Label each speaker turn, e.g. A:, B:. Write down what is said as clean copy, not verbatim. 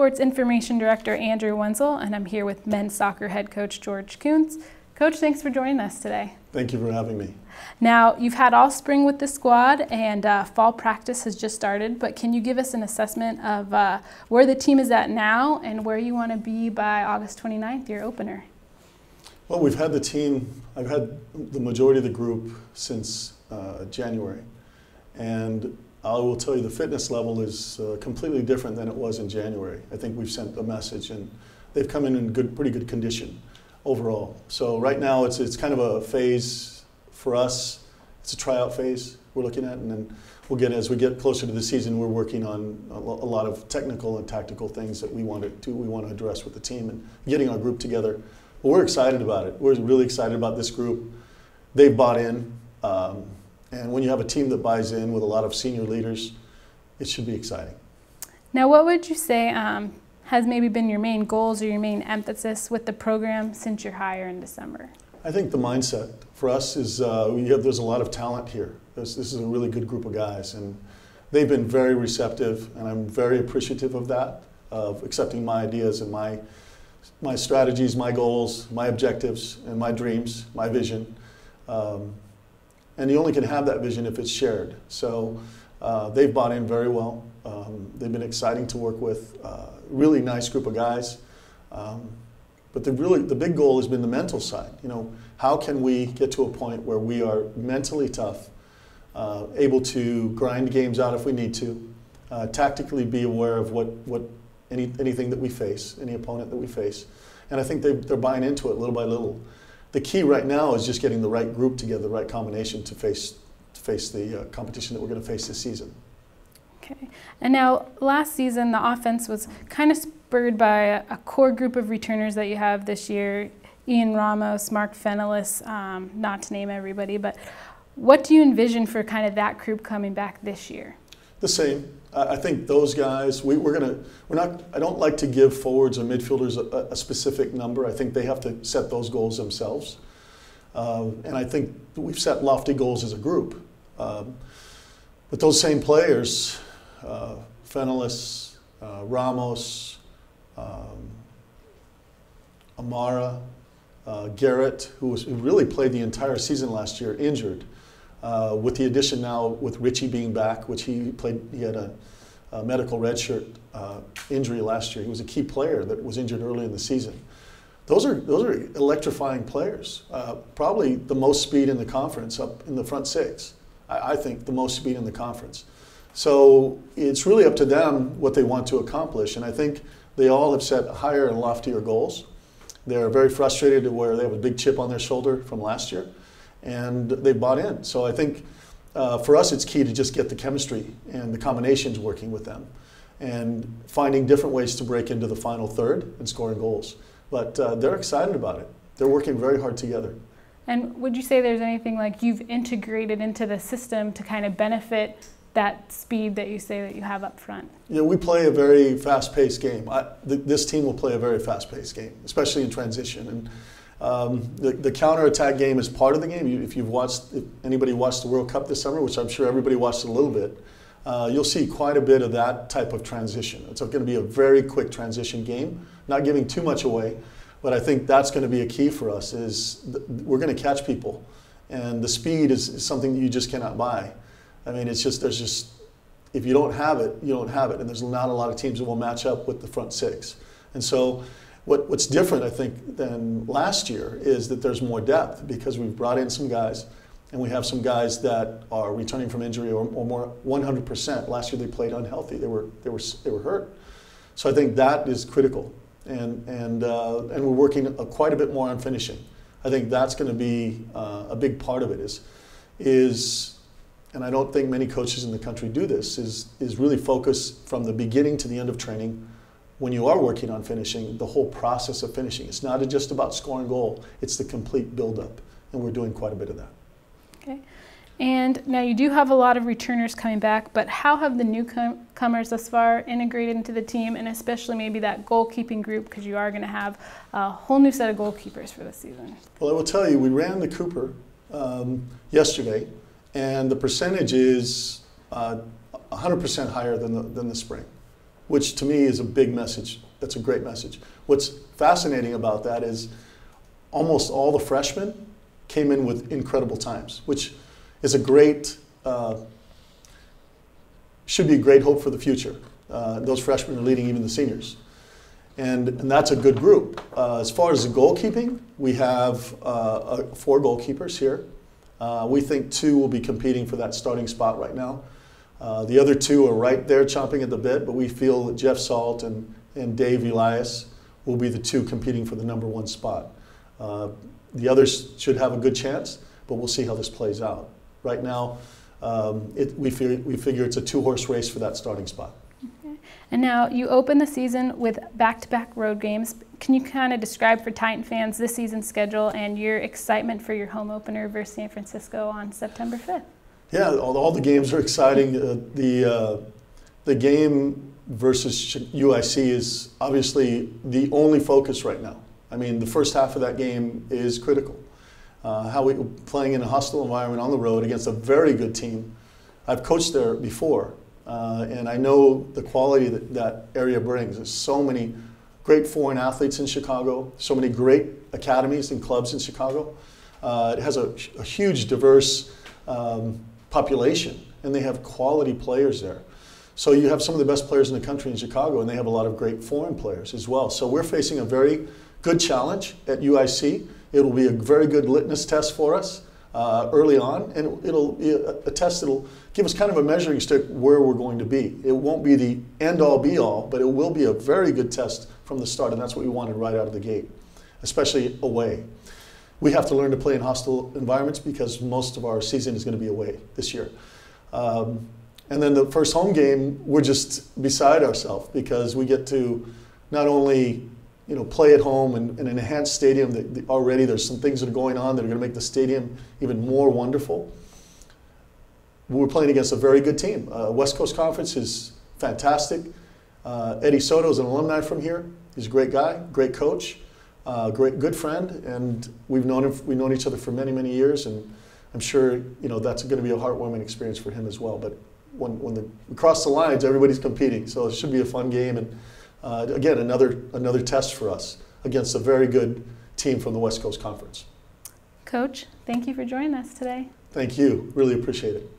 A: Sports Information Director Andrew Wenzel, and I'm here with men's soccer head coach George Kuntz. Coach, thanks for joining us today.
B: Thank you for having me.
A: Now, you've had all spring with the squad, and fall practice has just started, but can you give us an assessment of where the team is at now and where you want to be by August 29th, your opener?
B: Well, we've had the team, I've had the majority of the group since January, and I will tell you the fitness level is completely different than it was in January. I think we've sent a message, and they've come in pretty good condition overall. So right now it's kind of a phase for us. It's a tryout phase we're looking at, and then we'll get, as we get closer to the season, we're working on a lot of technical and tactical things that we want to address with the team and getting our group together. But we're excited about it. We're really excited about this group. They've bought in. And when you have a team that buys in with a lot of senior leaders, it should be exciting.
A: Now, what would you say has maybe been your main goals or your main emphasis with the program since your hire in December?
B: I think the mindset for us is there's a lot of talent here. This is a really good group of guys, and they've been very receptive, and I'm very appreciative of that, of accepting my ideas and my strategies, my goals, my objectives, and my dreams, my vision. And you only can have that vision if it's shared. So they've bought in very well. They've been exciting to work with. Really nice group of guys. But the big goal has been the mental side. You know, how can we get to a point where we are mentally tough, able to grind games out if we need to, tactically be aware of anything that we face, any opponent that we face. And I think they're buying into it little by little. The key right now is just getting the right group together, the right combination to face the competition that we're going to face this season.
A: Okay. And now, last season, the offense was kind of spurred by a core group of returners that you have this year, Ian Ramos, Mark Fenelis, not to name everybody, but what do you envision for kind of that group coming back this year?
B: The same. I think those guys, I don't like to give forwards or midfielders a specific number. I think they have to set those goals themselves. And I think we've set lofty goals as a group. But those same players, Fenelis, Ramos, Amara, Garrett, who really played the entire season last year, injured. With the addition now with Richie being back, which he had a medical redshirt injury last year. He was a key player that was injured early in the season. Those are electrifying players. Probably the most speed in the conference up in the front six. I think the most speed in the conference. So it's really up to them what they want to accomplish, and I think they all have set higher and loftier goals. They're very frustrated to where they have a big chip on their shoulder from last year, and they bought in. So I think for us it's key to just get the chemistry and the combinations working with them and finding different ways to break into the final third and scoring goals. But they're excited about it. They're working very hard together. And
A: would you say there's anything like you've integrated into the system to kind of benefit that speed that you say that you have up front?
B: Yeah, we play a very fast-paced game. This team will play a very fast-paced game, especially in transition. And the counter-attack game is part of the game. If anybody watched the World Cup this summer, which I'm sure everybody watched a little bit, you'll see quite a bit of that type of transition. It's going to be a very quick transition game, not giving too much away, but I think that's going to be a key for us. We're going to catch people, and the speed is something that you just cannot buy. I mean, if you don't have it, you don't have it, and there's not a lot of teams that will match up with the front six. And so what's different, I think, than last year is that there's more depth because we've brought in some guys, and we have some guys that are returning from injury or more 100%. Last year they played unhealthy; they were hurt. So I think that is critical, and we're working quite a bit more on finishing. I think that's going to be a big part of it. And I don't think many coaches in the country do this. Is really focus from the beginning to the end of training. When you are working on finishing, the whole process of finishing. It's not just about scoring goal, it's the complete build-up, and we're doing quite a bit of that.
A: Okay. And now you do have a lot of returners coming back, but how have the newcomers thus far integrated into the team, and especially maybe that goalkeeping group, because you are going to have a whole new set of goalkeepers for this season?
B: Well, I will tell you, we ran the Cooper yesterday, and the percentage is 100% higher than the spring. which to me is a big message. That's a great message. What's fascinating about that is almost all the freshmen came in with incredible times, which is a great, should be a great hope for the future. Those freshmen are leading even the seniors. And that's a good group. As far as the goalkeeping, we have 4 goalkeepers here. We think 2 will be competing for that starting spot right now. The other 2 are right there chomping at the bit, but we feel that Jeff Salt and Dave Elias will be the 2 competing for the #1 spot. The others should have a good chance, but we'll see how this plays out. Right now, we figure it's a 2-horse race for that starting spot.
A: Okay. And now you open the season with back-to-back road games. Can you kind of describe for Titan fans this season's schedule and your excitement for your home opener versus San Francisco on September 5th?
B: Yeah, all the games are exciting. The game versus UIC is obviously the only focus right now. I mean, the first half of that game is critical. How we playing in a hostile environment on the road against a very good team. I've coached there before, and I know the quality that area brings. There's so many great foreign athletes in Chicago, so many great academies and clubs in Chicago. It has a huge, diverse population, and they have quality players there. So you have some of the best players in the country in Chicago, and they have a lot of great foreign players as well. So we're facing a very good challenge at UIC. It'll be a very good litmus test for us early on, and it'll be a test that'll give us kind of a measuring stick where we're going to be. It won't be the end-all, be-all, but it will be a very good test from the start, and that's what we wanted right out of the gate, especially away. We have to learn to play in hostile environments because most of our season is going to be away this year. And then the first home game, we're just beside ourselves because we get to not only play at home in an enhanced stadium. That already there's some things that are going on that are going to make the stadium even more wonderful. We're playing against a very good team. West Coast Conference is fantastic. Eddie Soto is an alumni from here. He's a great guy, great coach, good friend, and we've known each other for many, many years, and I'm sure that's going to be a heartwarming experience for him as well. But when we cross the lines, everybody's competing, so it should be a fun game. And again, another test for us against a very good team from the West Coast Conference.
A: Coach, thank you for joining us today.
B: Thank you. Really appreciate it.